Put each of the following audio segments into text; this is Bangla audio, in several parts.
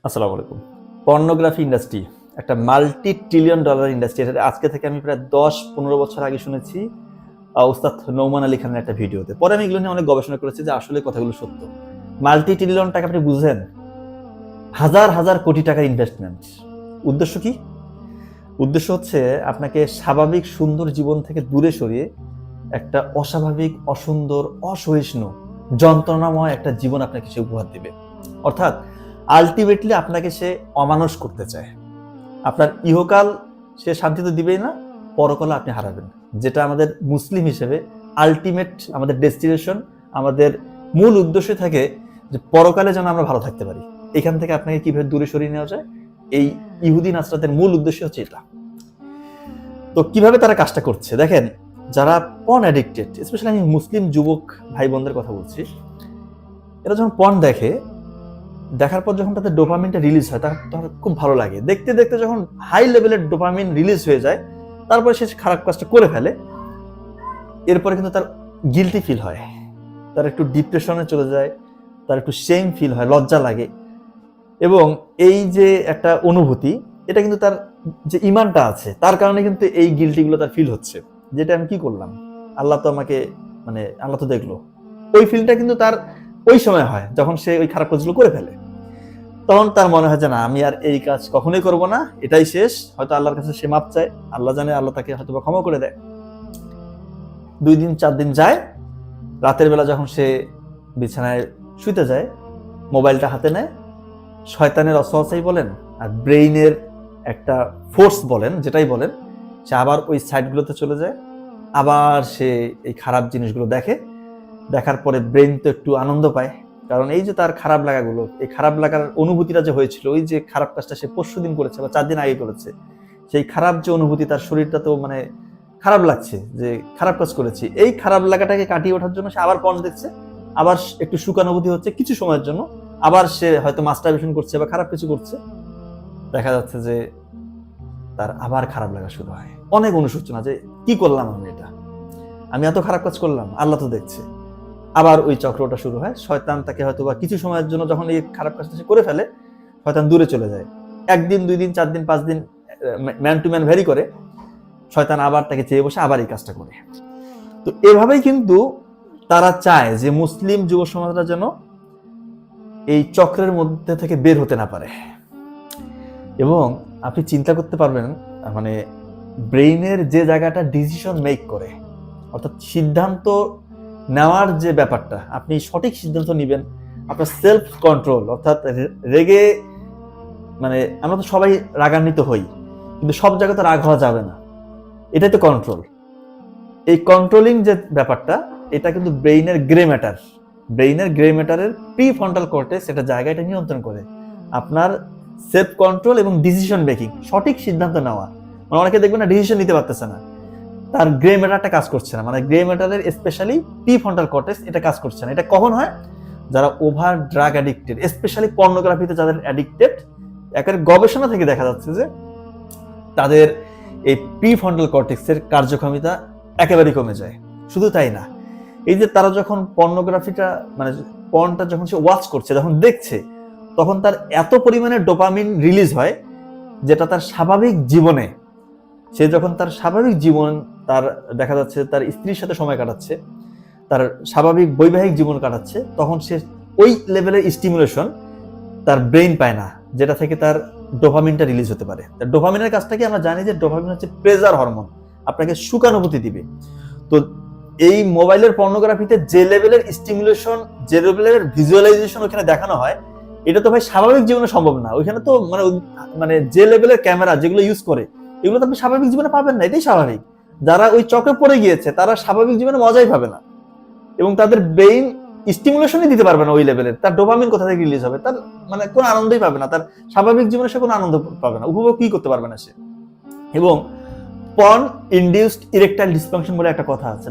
আসসালামু আলাইকুম। পর্নোগ্রাফি ইন্ডাস্ট্রি একটা মাল্টি ট্রিলিয়ন ডলার ইন্ডাস্ট্রি। এটা আজকে থেকে আমি প্রায় ১০-১৫ বছর আগে শুনেছি উস্তাদ নওমান আলী খানের একটা ভিডিওতে। পরে আমি এগুলো নিয়ে অনেক গবেষণা করেছি যে আসলে কথাগুলো সত্য। মাল্টি ট্রিলিয়ন টাকা আপনি বুঝেন, হাজার হাজার কোটি টাকার ইনভেস্টমেন্ট। উদ্দেশ্য কি? উদ্দেশ্য হচ্ছে আপনাকে স্বাভাবিক সুন্দর জীবন থেকে দূরে সরিয়ে একটা অস্বাভাবিক, অসুন্দর, অসহিষ্ণু, যন্ত্রণাময় একটা জীবন আপনাকে সে উপহার দিবে। অর্থাৎ আলটিমেটলি আপনাকে সে অমানুষ করতে চায়। আপনার ইহকাল সে শান্তি তো দিবেই না, পরকালে আপনি হারাবেন। যেটা আমাদের মুসলিম হিসেবে আলটিমেট আমাদের ডেস্টিনেশন, আমাদের মূল উদ্দেশ্য থাকে যে পরকালে যেন আমরা ভালো থাকতে পারি। এখান থেকে আপনাকে কিভাবে দূরে সরিয়ে নেওয়া যায়, এই ইহুদি নাসরাতের মূল উদ্দেশ্য হচ্ছে এটা। তো কিভাবে তারা কাজটা করছে দেখেন, যারা পর্ন অ্যাডিক্টেড, স্পেশালি আমি মুসলিম যুবক ভাই বোনদের কথা বলছি, এরা যখন পর্ন দেখে, দেখার পর যখন তাদের ডোপামিনটা রিলিজ হয় তখন খুব ভালো লাগে। দেখতে দেখতে যখন হাই লেভেলের ডোপামিন রিলিজ হয়ে যায়, তারপরে সে খারাপ কাজটা করে ফেলে, এরপরে কিন্তু তার গিলটি ফিল হয়, তার একটু ডিপ্রেশনে চলে যায়, তার একটু শেম ফিল হয়, লজ্জা লাগে। এবং এই যে একটা অনুভূতি, এটা কিন্তু তার যে ইমানটা আছে তার কারণে কিন্তু এই গিলটিগুলো তার ফিল হচ্ছে, যেটা আমি কি করলাম, আল্লাহ তো আমাকে আল্লাহ তো দেখলো। ওই ফিলটা কিন্তু তার ওই সময় হয় যখন সে ওই খারাপ কাজগুলো করে ফেলে। তখন তার মনে হয় যে না, আমি আর এই কাজ কখনোই করব না, এটাই শেষ। হয়তো আল্লাহর কাছে সে মাপ চায়, আল্লাহ জানে আল্লাহ তাকে হয়তো বা ক্ষমা করে দেয়। 2 দিন 4 দিন যায়, রাতের বেলা যখন সে বিছানায় শুইতে যায়, মোবাইলটা হাতে নেয়, শয়তানের অসওয়াসাই বলেন আর ব্রেইনের একটা ফোর্স বলেন, যেটাই বলেন, সে আবার ওই সাইটগুলোতে চলে যায়। আবার সে এই খারাপ জিনিসগুলো দেখে। দেখার পরে ব্রেইন তো একটু আনন্দ পায়, কারণ এই যে তার খারাপ লাগাগুলো, এই খারাপ লাগার অনুভূতিটা যে হয়েছিল, ওই যে খারাপ কাজটা সে পরশুদিন করেছে বা 4 দিন আগে করেছে, সেই খারাপ যে অনুভূতি, তার শরীরটা তো খারাপ লাগছে যে খারাপ কাজ করেছি। এই খারাপ লাগাটাকে কাটিয়ে ওঠার জন্য সে আবার পর্ন দেখছে, আবার একটু সুখানুভূতি হচ্ছে কিছু সময়ের জন্য, আবার সে হয়তো মাস্টারবেশন করছে বা খারাপ কিছু করছে। দেখা যাচ্ছে যে তার আবার খারাপ লাগা শুরু হয়, অনেক অনুশোচনা যে কি করলাম আমি এত খারাপ কাজ করলাম, আল্লাহ তো দেখছে। আবার ওই চক্রটা শুরু হয়। শয়তান তাকে হয়তো বা কিছু সময়ের জন্য, যখন এই খারাপ কাজটা সে করে ফেলে, শয়তান দূরে চলে যায়। 1 দিন 2 দিন 4 দিন 5 দিন ম্যান টু ম্যান ভ্যারি করে, শয়তান আবার তাকে চেয়ে বসে আবার এই কাজটা করে। তো এভাবেই কিন্তু তারা চায় যে মুসলিম যুব সমাজরা যেন এই চক্রের মধ্যে থেকে বের হতে না পারে। এবং আপনি চিন্তা করতে পারবেন, ব্রেইনের যে জায়গাটা ডিসিশন মেক করে, অর্থাৎ সিদ্ধান্ত নেওয়ার যে ব্যাপারটা, আপনি সঠিক সিদ্ধান্ত নেবেন, আপনার সেলফ কন্ট্রোল, অর্থাৎ রেগে, আমরা তো সবাই রাগান্বিত হই, কিন্তু সব জায়গাতে রাগ হওয়া যাবে না, এটাই তো কন্ট্রোল। এই কন্ট্রোলিং যে ব্যাপারটা, এটা কিন্তু ব্রেইনের গ্রে ম্যাটারের প্রি ফ্রন্টাল কর্টেক্স, এটা জায়গাটা নিয়ন্ত্রণ করে আপনার সেলফ কন্ট্রোল এবং ডিসিশন মেকিং, সঠিক সিদ্ধান্ত নেওয়া। অনেকে দেখবেন না, ডিসিশন নিতে পারতেছে না, তার গ্রে ম্যাটারটা কাজ করছে না, গ্রে ম্যাটারের স্পেশালি প্রি ফ্রন্টাল কর্টেক্স এটা কাজ করছে না। এটা কখন হয়? যারা ওভার ড্রাগ অ্যাডিক্টেড, স্পেশালি পর্নোগ্রাফিতে যাদের অ্যাডিক্টেড, একের গবেষণা থেকে দেখা যাচ্ছে যে তাদের এই প্রি ফ্রন্টাল কর্টেক্সের কার্যক্ষমতা একেবারেই কমে যায়। শুধু তাই না, এই যে তারা যখন পর্নোগ্রাফিটা পর্নটা যখন সে ওয়াচ করছে, যখন দেখছে, তখন তার এত পরিমাণে ডোপামিন রিলিজ হয়, যেটা তার স্বাভাবিক জীবনে, সে যখন তার স্বাভাবিক জীবন, তার দেখা যাচ্ছে তার স্ত্রীর সাথে সময় কাটাচ্ছে, তার স্বাভাবিক বৈবাহিক জীবন কাটাচ্ছে, তখন সে ওই লেভেলের স্টিমুলেশন তার ব্রেইন পায় না, যেটা থেকে তার ডোপামিনটা রিলিজ হতে পারে। ডোপামিনের কাজটা কি আমরা জানি যে ডোপামিন হচ্ছে প্লেজার হরমোন, আপনাকে সুখানুভূতি দিবে। তো এই মোবাইলের পর্নোগ্রাফিতে যে লেভেলের স্টিমুলেশন, যে লেভেলের ভিজুয়ালাইজেশন ওখানে দেখানো হয়, এটা তো ভাই স্বাভাবিক জীবনে সম্ভব না। ওইখানে তো যে লেভেলের ক্যামেরা যেগুলো ইউজ করে, এগুলো তো আপনি স্বাভাবিক জীবনে পাবেন না, এটাই স্বাভাবিক। যারা ওই চক্রে পড়ে গিয়েছে, তারা স্বাভাবিক জীবনে মজাই পাবে না, এবং তাদের ব্রেইন স্টিমুলেশনই দিতে পারবে না ওই লেভেলের। তার ডোপামিন কোথা থেকে রিলিজ হবে? তার কোনো আনন্দই পাবে না, তার স্বাভাবিক জীবনে সে কোনো আনন্দ পাবে না, উপভোগ কি করতে পারবে না সে। এবং পর্ন ইনডিউসড ইরেকটাইল ডিসফাংশন বলে একটা কথা আছে।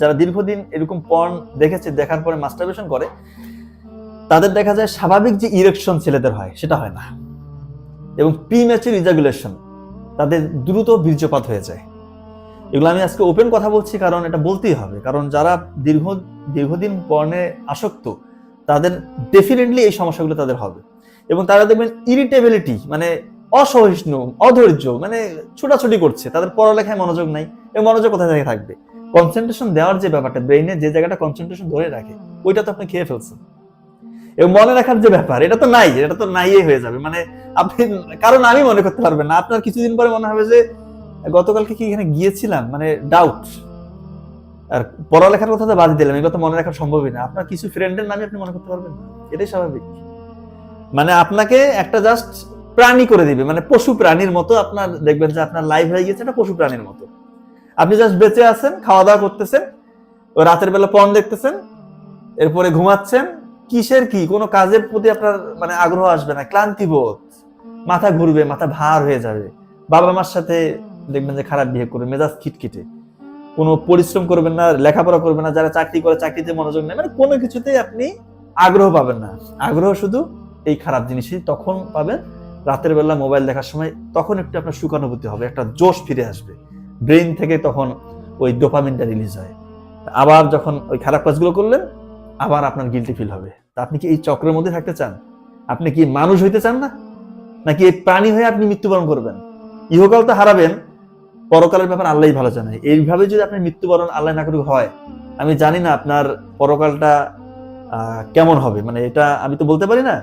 যারা দীর্ঘদিন এরকম পর্ন দেখেছে, দেখার পরে মাস্টারবেশন করে, তাদের দেখা যায় স্বাভাবিক যে ইরেকশন ছেলেদের হয় সেটা হয় না, এবং প্রিম্যাচুর ইজাকুলেশন, তাদের দ্রুত বীর্যপাত হয়ে যায়। এগুলো আমি আজকে ওপেন কথা বলছি, কারণ এটা বলতেই হবে, কারণ যারা দীর্ঘদিন পর্নে আসক্ত, তাদের ডেফিনেটলি এই সমস্যাগুলো তাদের হবে। এবং তারা দেখবেন ইরিটেবিলিটি, মানে অসহিষ্ণু, অধৈর্য, মানে ছোটাছুটি করছে, তাদের পড়ালেখায় মনোযোগ নাই। এবং মনোযোগ কোথায় থেকে থাকবে? কনসেন্ট্রেশন দেওয়ার যে ব্যাপারটা, ব্রেইনে যে জায়গাটা কনসেন্ট্রেশন ধরে রাখে, ওইটা তো আপনি খেয়ে ফেলছেন। এবং মনে রাখার যে ব্যাপার, এটা তো নাই হয়ে যাবে। মানে আপনি, কারণ আমি মনে করতে পারবেন না, আপনার কিছুদিন পরে মনে হবে যে গতকালকে কি এখানে গিয়েছিলাম, মানে ডাউট। আর পড়ালেখার কথা তো বাদ দিলাম, এগুলো তো মনে রাখা সম্ভবই না। আপনার কিছু ফ্রেন্ডের নামে আপনি মনে করতে পারবেন না, এটাই স্বাভাবিক। মানে আপনাকে একটা জাস্ট প্রাণী করে দিবে, মানে পশু প্রাণীর মতো আপনার দেখবেন যে আপনার লাইফ হয়ে গেছে একটা পশু প্রাণীর মতো। আপনি জাস্ট বেঁচে আছেন, খাওয়া দাওয়া করতেছেন, ও রাতের বেলা পর্ন দেখতেছেন, এরপরে ঘুমাচ্ছেন। কিসের কি কোনো কাজের প্রতি আপনার মানে আগ্রহ আসবে না, ক্লান্তি বোধ, মাথা ঘুরবে, মাথা ভার হয়ে যাবে। বাবা মার সাথে দেখবেন যে খারাপ বিহেভ করবে, মেজাজ খিটখিটে, কোনো পরিশ্রম করবেন না, লেখাপড়া করবেন না, যারা চাকরি করে চাকরিতে মনোযোগ নেই, মানে কোনো কিছুতেই আপনি আগ্রহ পাবেন না। আগ্রহ শুধু এই খারাপ জিনিসই তখন পাবেন, রাতের বেলা মোবাইল দেখার সময়। তখন একটু আপনার সুখানুভূতি হবে, একটা জোশ ফিরে আসবে ব্রেইন থেকে, তখন ওই ডোপামিনটা রিলিজ হয়। আবার যখন ওই খারাপ কাজগুলো করলেন, আবার আপনার গিল্টি ফিল হবে। তা আপনি কি এই চক্রের মধ্যে থাকতে চান? আপনি কি মানুষ হইতে চান না, নাকি এই প্রাণী হয়ে আপনি মৃত্যুবরণ করবেন? ইহকাল তো হারাবেন, পরকালের ব্যাপার আল্লাহই ভালো জানে। এইভাবে যদি আপনি মৃত্যুবরণ আল্লাহ না করুক হয়, আমি জানি না আপনার পরকালটা কেমন হবে, মানে এটা আমি তো বলতে পারি না।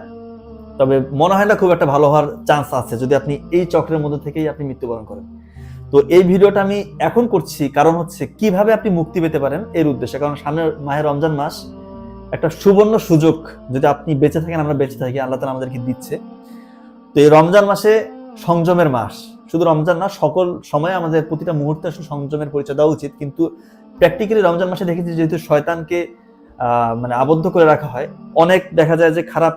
তবে মনে হয় না খুব একটা ভালো হওয়ার চান্স আছে যদি আপনি এই চক্রের মধ্যে থেকেই আপনি মৃত্যুবরণ করেন। তো এই ভিডিওটা আমি এখন করছি কারণ হচ্ছে কিভাবে আপনি মুক্তি পেতে পারেন এর উদ্দেশ্যে। কারণ সামনে মাহে রমজান মাস, একটা সুবর্ণ সুযোগ, যদি আপনি বেঁচে থাকেন, আমরা বেঁচে থাকি, আল্লাহ তাআলা আমাদেরকে দিচ্ছে। তো এই রমজান মাসে সংযমের মাস, শুধু রমজান না, সকল সময় আমাদের প্রতিটা মুহূর্তে সংযমের পরিচয় দেওয়া উচিত। কিন্তু প্র্যাকটিক্যালি রমজান মাসে দেখেছি যেহেতু শয়তানকে মানে আবদ্ধ করে রাখা হয়, অনেক দেখা যায় যে খারাপ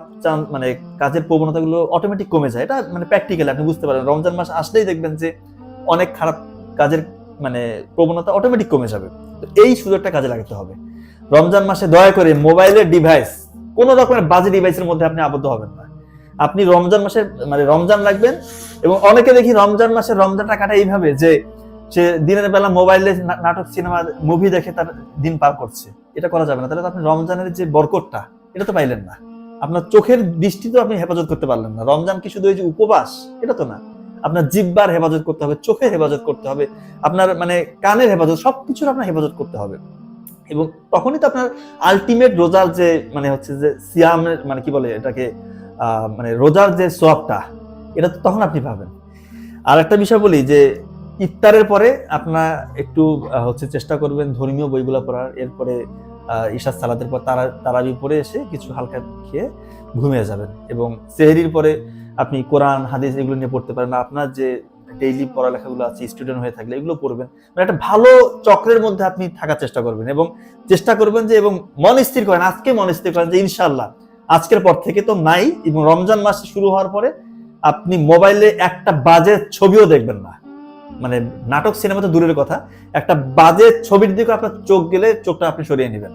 মানে কাজের প্রবণতাগুলো অটোমেটিক কমে যায়। এটা মানে প্র্যাকটিক্যালি আপনি বুঝতে পারেন, রমজান মাস আসলেই দেখবেন যে অনেক খারাপ কাজের মানে প্রবণতা অটোমেটিক কমে যাবে। তো এই সুযোগটা কাজে লাগাতে হবে। রমজান মাসে দয়া করে মোবাইলের ডিভাইস, কোন রকমের বাজে ডিভাইসের মধ্যে আপনি আবদ্ধ হবেন না। আপনি রমজান মাসে মানে রমজান রাখবেন। এবং অনেকে দেখি রমজান মাসে রমজানটা কাটায় এইভাবে যে সে দিনের বেলা মোবাইলে নাটক, সিনেমা, মুভি দেখে তার দিন পার করছে। এটা করা যাবে না। তাহলে তো আপনি রমজানের যে বরকতটা, এটা তো পাইলেন না। আপনার চোখের দৃষ্টি তো আপনি হেফাজত করতে পারলেন না। রমজান কি শুধু ওই যে উপবাস, এটা তো না। আপনার জিহ্বার হেফাজত করতে হবে, চোখের হেফাজত করতে হবে, আপনার মানে কানের হেফাজত, সবকিছুর আপনার হেফাজত করতে হবে। এবং তখনই তো আপনার আলটিমেট রোজার যে মানে হচ্ছে যে সিয়ামের মানে কি বলে এটাকে, মানে রোজার যে সওয়াবটা, এটা তো তখন আপনি পাবেন। আর একটা বিষয় বলি যে ইফতারের পরে আপনার একটু হচ্ছে চেষ্টা করবেন ধর্মীয় বইগুলো পড়ার। এরপরে ইশার সালাতের পর তারাবি পড়ে এসে কিছু হালকা খেয়ে ঘুমিয়ে যাবেন। এবং সেহরির পরে আপনি কোরআন, হাদিস এগুলো নিয়ে পড়তে পারেন। আপনার যে ডেইলি পড়ালেখাগুলো আছে, স্টুডেন্ট হয়ে থাকলে এগুলো পড়বেন। মানে একটা ভালো চক্রের মধ্যে আপনি থাকার চেষ্টা করবেন। এবং চেষ্টা করবেন যে, এবং মন স্থির করেন, আজকে মন স্থির করেন যে ইনশাআল্লাহ আজকের পর থেকে তো নাই। এবং রমজান মাস শুরু হওয়ার পরে আপনি মোবাইলে একটা বাজে ছবিও দেখবেন না। মানে নাটক, সিনেমা তো দূরের কথা, একটা বাজে ছবির দিকে আপনার চোখ গেলে চোখটা আপনি সরিয়ে নেবেন।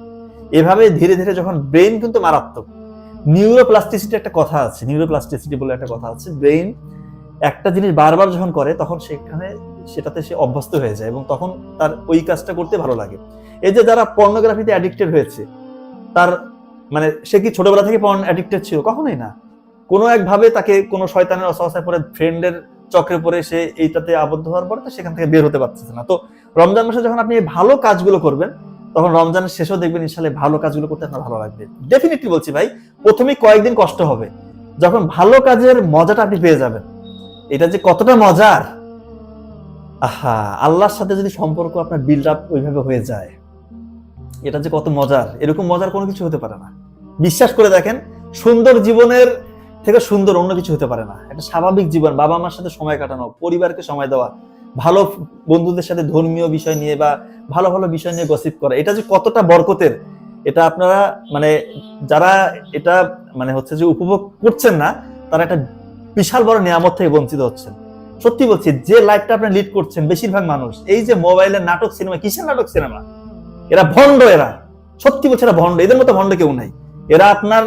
এভাবে ধীরে ধীরে যখন ব্রেইন কিন্তু মারাত্মক, নিউরোপ্লাস্টিসিটি একটা কথা আছে, নিউরোপ্লাস্টিসিটি বলে একটা কথা আছে। ব্রেইন একটা জিনিস বারবার যখন করে তখন সেটাতে সে অভ্যস্ত হয়ে যায় এবং তখন তার ওই কাজটা করতে ভালো লাগে। এই যে যারা পর্নোগ্রাফিতে অ্যাডিক্টেড হয়েছে, তার মানে সে কি ছোটবেলা থেকে পর্ন অ্যাডিক্টেড ছিল? কখনোই না। কোনো একভাবে তাকে কোনো শয়তানের অসহায় পরে, ফ্রেন্ডের চক্রে পরে সে এইটাতে আবদ্ধ হওয়ার পরে তো সেখান থেকে বের হতে পারছে না। তো রমজান মাসে যখন আপনি ভালো কাজগুলো করবেন, তখন রমজানের শেষেও দেখবেন ইনশাআল্লাহ ভালো কাজগুলো করতে আপনার ভালো লাগবে। ডেফিনেটলি বলছি ভাই, প্রথমে কয়েকদিন কষ্ট হবে, যখন ভালো কাজের মজাটা আপনি পেয়ে যাবেন, এটা যে কতটা মজার, আহা, আল্লাহর সাথে যদি সম্পর্ক আপনার বিল্ড আপ ওইভাবে হয়ে যায়, এটা যে কত মজার, এরকম মজার কোনো কিছু হতে পারে না। বিশ্বাস করে দেখেন, সুন্দর জীবনের থেকে সুন্দর অন্য কিছু হতে পারে না। একটা স্বাভাবিক জীবন, বাবা মার সাথে সময় কাটানো, পরিবারকে সময় দেওয়া, ভালো বন্ধুদের সাথে ধর্মীয় বিষয় নিয়ে বা ভালো ভালো বিষয় নিয়ে গসিপ করা, এটা যে কতটা বরকতের, এটা আপনারা মানে যারা এটা মানে হচ্ছে যে উপভোগ করছেন না, তারা একটা বিশাল বড় নিয়ামত থেকে বঞ্চিত হচ্ছেন। সত্যি বলছি, যে লাইফটা আপনি লিড করছেন, বেশিরভাগ মানুষ এই যে মোবাইলের নাটক, সিনেমা, কিসের নাটক, সিনেমা, এরা ভণ্ড, এরা সত্যি বলছে এরা ভণ্ড। এদের মতো ভণ্ড কেউ নাই। এরা আপনার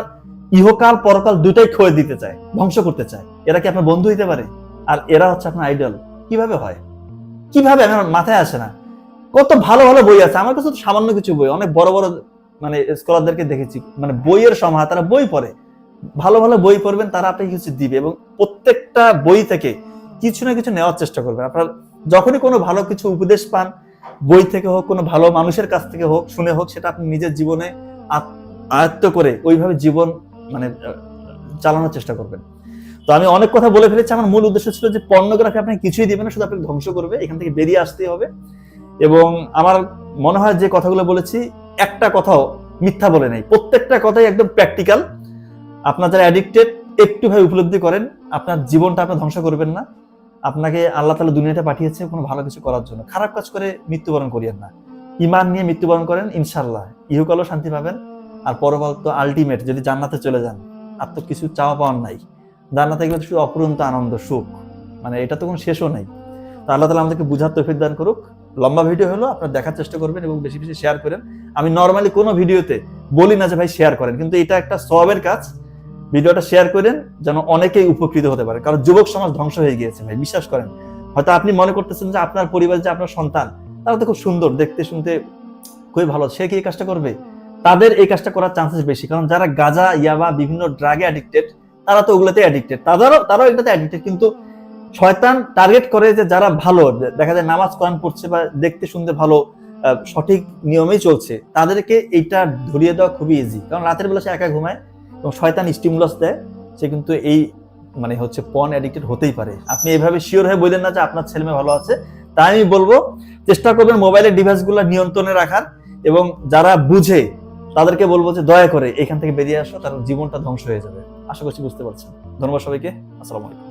ইহকাল পরকাল দুটাই খোয়ে দিতে চায়, ধ্বংস করতে চায়। এরা কি আপনার বন্ধু হইতে পারে? আর এরা হচ্ছে আপনার আইডল। কিভাবে হয়, কিভাবে আমার মাথায় আসে না। কত ভালো ভালো বই আছে, আমার কাছে তো সামান্য কিছু বই, অনেক বড় বড় মানে স্কলারদেরকে দেখেছি, মানে বইয়ের সমাহার, তারা বই পড়ে, ভালো ভালো বই পড়বেন, তারা আপনাকে কিছু দিবে, এবং প্রত্যেকটা বই থেকে কিছু না কিছু নেওয়ার চেষ্টা করবেন। আপনার যখনই কোনো ভালো কিছু উপদেশ পান, বই থেকে হোক, কোনো ভালো মানুষের কাছ থেকে হোক, শুনে হোক, সেটা আপনি নিজের জীবনে আয়ত্ত করে ওইভাবে জীবন মানে চালানোর চেষ্টা করবেন। তো আমি অনেক কথা বলে ফেলেছি। আমার মূল উদ্দেশ্য ছিল যে পর্নোগ্রাফি আপনাকে কিছুই দিবে না, শুধু আপনাকে ধ্বংস করবে, এখান থেকে বেরিয়ে আসতেই হবে। এবং আমার মনে হয় যে কথাগুলো বলেছি একটা কথাও মিথ্যা বলে নেই, প্রত্যেকটা কথাই একদম প্র্যাকটিক্যাল। আপনার যারা অ্যাডিক্টেড একটু ভাবে উপলব্ধি করেন, আপনার জীবনটা আপনি ধ্বংস করবেন না। আপনাকে আল্লাহ তাআলা দুনিয়াতে পাঠিয়েছে কোনো ভালো কিছু করার জন্য। খারাপ কাজ করে মৃত্যুবরণ করিয়েন না, ঈমান নিয়ে মৃত্যুবরণ করেন, ইনশাআল্লাহ ইহকালও শান্তি পাবেন, আর পরকাল তো আলটিমেট, যদি জান্নাতে চলে যান আর তো কিছু চাওয়া পাওয়ার নাই। জান্নাতে গেলে শুধু অপরন্ত আনন্দ, সুখ, মানে এটা তো কোনো শেষও নাই। তো আল্লাহ তাআলা আমাদেরকে বুঝার তৌফিক দান করুক। লম্বা ভিডিও হলো, আপনারা দেখার চেষ্টা করবেন এবং বেশি বেশি শেয়ার করেন। আমি নর্মালি কোনো ভিডিওতে বলি না যে ভাই শেয়ার করেন, কিন্তু এটা একটা সওয়াবের কাজ। ভিডিওটা শেয়ার করেন যেন অনেকেই উপকৃত হতে পারে, কারণ যুবক সমাজ ধ্বংস হয়ে গিয়েছে ভাই, বিশ্বাস করেন। হয়তো আপনি মনে করতেছেন যে আপনার পরিবার, যে আপনার সন্তান, তারা তো খুব সুন্দর, দেখতে শুনতে খুবই ভালো, সে কি এই কাজটা করবে? তাদের এই কাজটা করার চান্সেস বেশি, কারণ যারা গাঁজা, ইয়াবা, বিভিন্ন ড্রাগে অ্যাডিক্টেড, তারা তো ওগুলোতে অ্যাডিক্টেড, তারাও এটাতে অ্যাডিক্টেড। কিন্তু শয়তান টার্গেট করে যে যারা ভালো, দেখা যায় নামাজ কোরআন পড়ছে বা দেখতে শুনতে ভালো, সঠিক নিয়মেই চলছে, তাদেরকে এইটা ধরিয়ে দেওয়া খুবই ইজি। কারণ রাতের বেলা সে একা ঘুমায় এবং শয়তান স্টিমুলাস দেয়, সে কিন্তু এই মানে হচ্ছে পর্ন অ্যাডিক্টেড হতেই পারে। আপনি এইভাবে শিওর হয়ে বললেন না যে আপনার ছেলে মেয়ে ভালো আছে। তাই আমি বলবো চেষ্টা করবেন মোবাইলের ডিভাইসগুলো নিয়ন্ত্রণে রাখার, এবং যারা বুঝে তাদেরকে বলবো যে দয়া করে এখান থেকে বেরিয়ে আসো, তার জীবনটা ধ্বংস হয়ে যাবে। আশা করছি বুঝতে পারছেন। ধন্যবাদ সবাইকে। আসসালামু আলাইকুম।